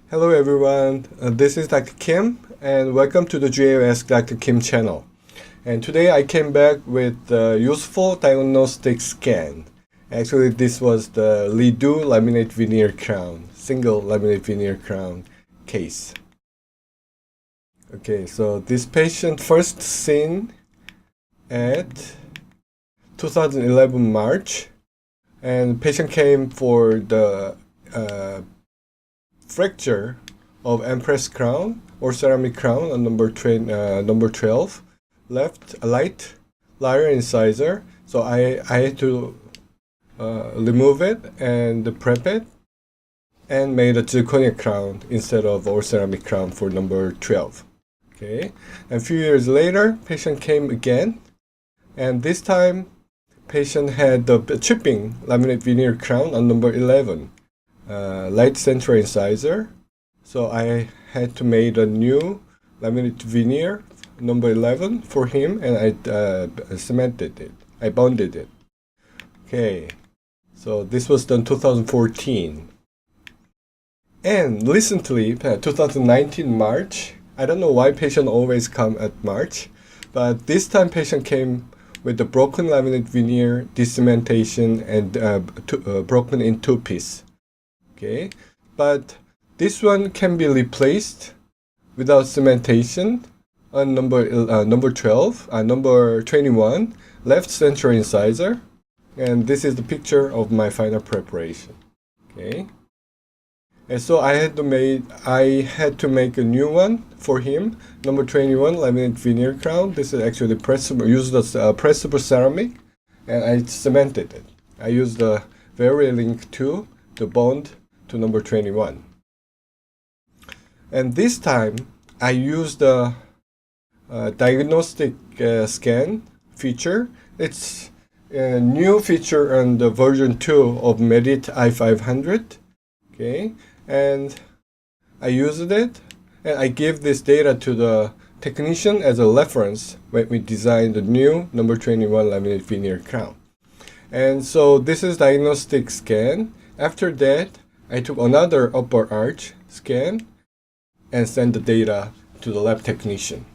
Hello everyone, this is Dr. Kim and welcome to the GAO Ask Dr. Kim channel. And today I came back with the useful diagnostic scan. Actually this was the redo laminate veneer crown, single laminate veneer crown case. Okay, so this patient first seen at 2011 March, and patient came for the fracture of empress crown or ceramic crown on number 12, right liar incisor. So I had to remove it and prep it and made a zirconia crown instead of or ceramic crown for number 12. Okay, and a few years later, patient came again, and this time patient had the chipping laminate veneer crown on number 11. Light central incisor, so I had to make a new laminate veneer number 11 for him, and I cemented it. I bonded it. Okay, so this was done 2014. And recently, 2019 March, I don't know why patient always come at March, but this time patient came with the broken laminate veneer, decementation, and broken in two pieces. Okay, but this one can be replaced without cementation on number 12, number 21, left central incisor, and this is the picture of my final preparation. Okay, and so I had to make a new one for him, number 21, laminate veneer crown. This is actually pressable, used as pressable ceramic, and I cemented it. I used the very link to the bond to number 21. And this time I used the diagnostic scan feature. It's a new feature on the version 2 of Medit i500. Okay, and I used it and I gave this data to the technician as a reference when we designed the new number 21 laminate veneer crown. And so this is diagnostic scan. After that, I took another upper arch scan and sent the data to the lab technician.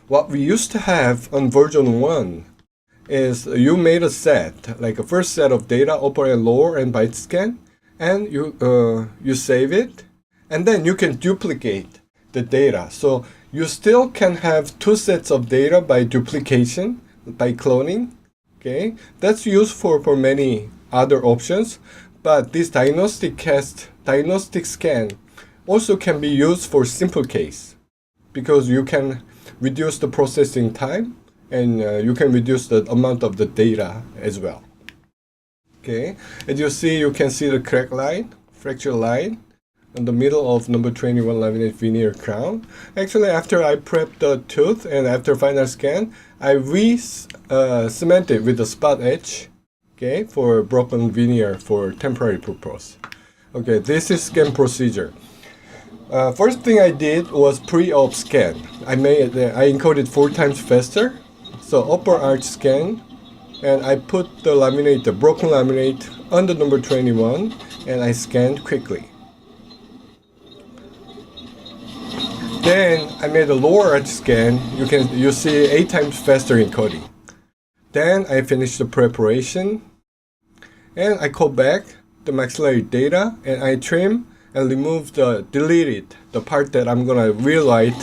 What we used to have on version 1 is you made a set, like a first set of data, upper and lower and bite scan, and you save it, and then you can duplicate the data. So you still can have two sets of data by duplication, by cloning. Okay, that's useful for many other options. But this diagnostic scan also can be used for simple case, because you can reduce the processing time and you can reduce the amount of the data as well. Okay, as you can see the crack line, fracture line in the middle of number 21 laminate veneer crown. Actually, after I prepped the tooth and after final scan, I cemented with a spot edge. Okay, for broken veneer for temporary purpose. Okay, this is scan procedure. First thing I did was pre-op scan. I encoded 4 times faster. So upper arch scan, and I put the broken laminate on the number 21, and I scanned quickly. Then I made a lower arch scan. You see 8 times faster encoding. Then I finished the preparation, and I call back the maxillary data, and I trim and deleted the part that I'm gonna rewrite.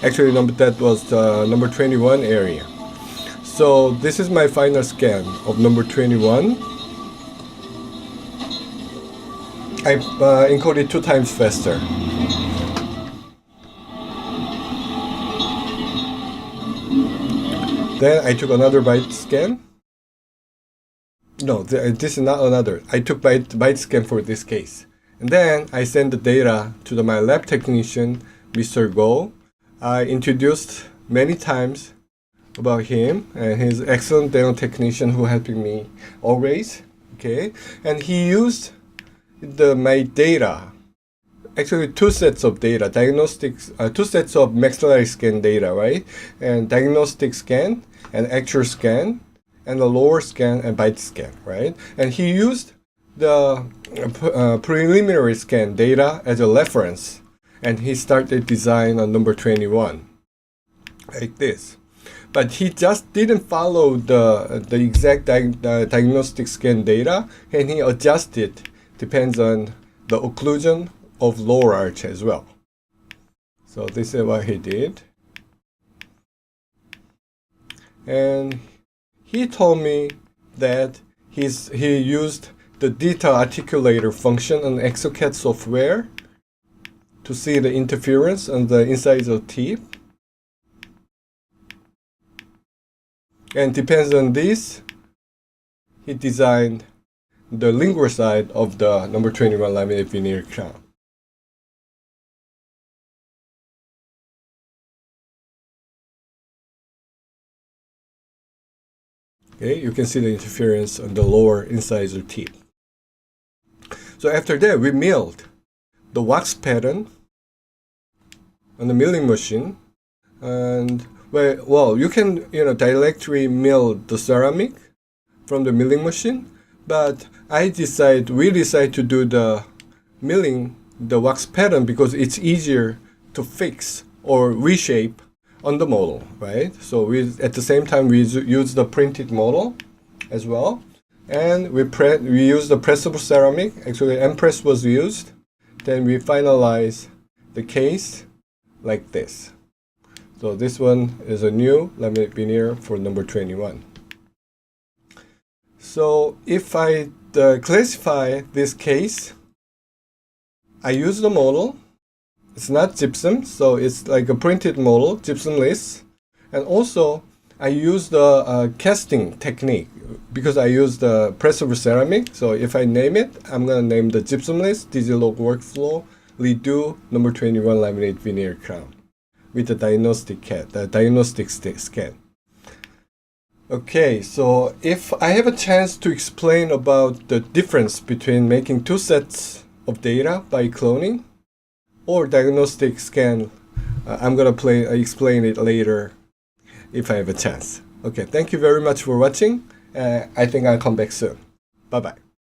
Actually, that was the number 21 area. So this is my final scan of number 21. I encoded 2 times faster. Then I took another bite scan. No, this is not another. I took bite scan for this case. And then I sent the data to my lab technician, Mr. GAO. I introduced many times about him, and he's an excellent dental technician who helping me always. Okay, and he used my data. Actually, 2 sets of data, 2 sets of maxillary scan data, right? And diagnostic scan and actual scan, and the lower scan and bite scan, right? And he used the preliminary scan data as a reference, and he started design on number 21, like this. But he just didn't follow the exact diagnostic scan data, and he adjusted, depends on the occlusion of lower arch as well. So this is what he did. And he told me that he used the detail articulator function on exocad software to see the interference on the insides of teeth. And depends on this, he designed the lingual side of the number 21 laminate veneer crown. Okay, you can see the interference on the lower incisor teeth. So after that, we milled the wax pattern on the milling machine, and well, you can directly mill the ceramic from the milling machine, but we decide to do the milling the wax pattern because it's easier to fix or reshape on the model, right? So at the same time we use the printed model as well, and we use the pressable ceramic. Actually, Empress was used. Then we finalize the case like this. So this one is a new laminate veneer for number 21. So if I classify this case, I use the model. It's not gypsum, so it's like a printed model, gypsumless. And also, I use the casting technique because I use the pressable ceramic. So if I name it, I'm going to name the gypsumless Digilog workflow redo number 21 laminate veneer crown with the diagnostic scan. Okay, so if I have a chance to explain about the difference between making two sets of data by cloning or diagnostic scan, I'm gonna explain it later if I have a chance. Okay, thank you very much for watching. I think I'll come back soon. Bye-bye.